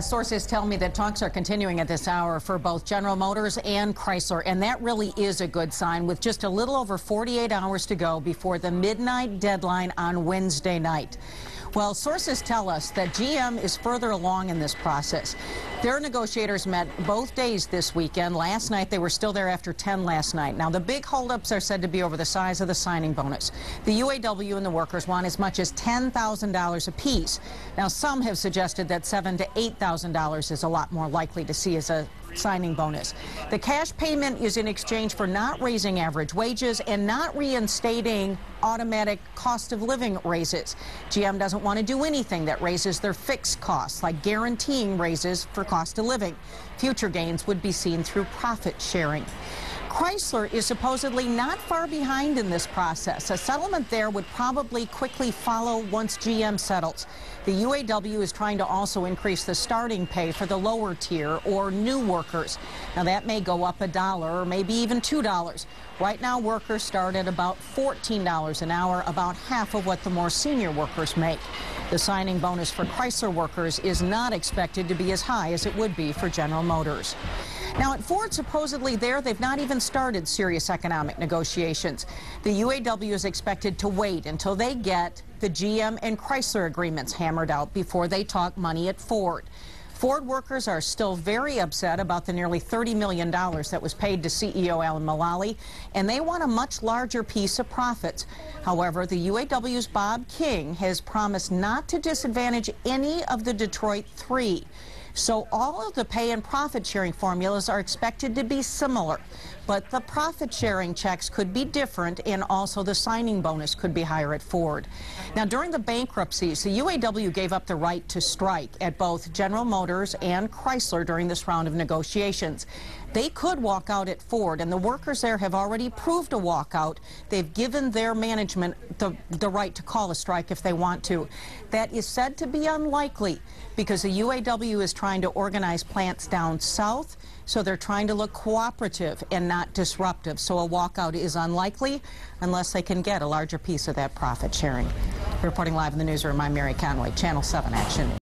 Sources tell me that talks are continuing at this hour for both General Motors and Chrysler, and that really is a good sign with just a little over 48 hours to go before the midnight deadline on Wednesday night. Well, sources tell us that GM is further along in this process. Their negotiators met both days this weekend. Last night, they were still there after 10 last night. Now, the big holdups are said to be over the size of the signing bonus. The UAW and the workers want as much as $10,000 apiece. Now, some have suggested that $7,000 to $8,000 is a lot more likely to see as a signing bonus. The cash payment is in exchange for not raising average wages and not reinstating automatic cost of living raises. GM doesn't want to do anything that raises their fixed costs, like guaranteeing raises for cost of living. Future gains would be seen through profit sharing. Chrysler is supposedly not far behind in this process. A settlement there would probably quickly follow once GM settles. The UAW is trying to also increase the starting pay for the lower tier or new workers. Now that may go up $1 or maybe even $2. Right now workers start at about $14 an hour, about half of what the more senior workers make. The signing bonus for Chrysler workers is not expected to be as high as it would be for General Motors. Now, at Ford, supposedly they've not even started serious economic negotiations. The UAW is expected to wait until they get the GM and Chrysler agreements hammered out before they talk money at Ford. Ford workers are still very upset about the nearly $30 million that was paid to CEO Alan Mulally, and they want a much larger piece of profits. However, the UAW's Bob King has promised not to disadvantage any of the Detroit Three. So all of the pay and profit sharing formulas are expected to be similar, but the profit sharing checks could be different, and also the signing bonus could be higher at Ford. Now, during the bankruptcies, the UAW gave up the right to strike at both General Motors and Chrysler during this round of negotiations. They could walk out at Ford, and the workers there have already proved a walkout. They've given their management the right to call a strike if they want to. That is said to be unlikely because the UAW is trying to organize plants down south, so they're trying to look cooperative and not disruptive. So a walkout is unlikely unless they can get a larger piece of that profit sharing. Reporting live in the newsroom, I'm Mary Conway, Channel 7 Action.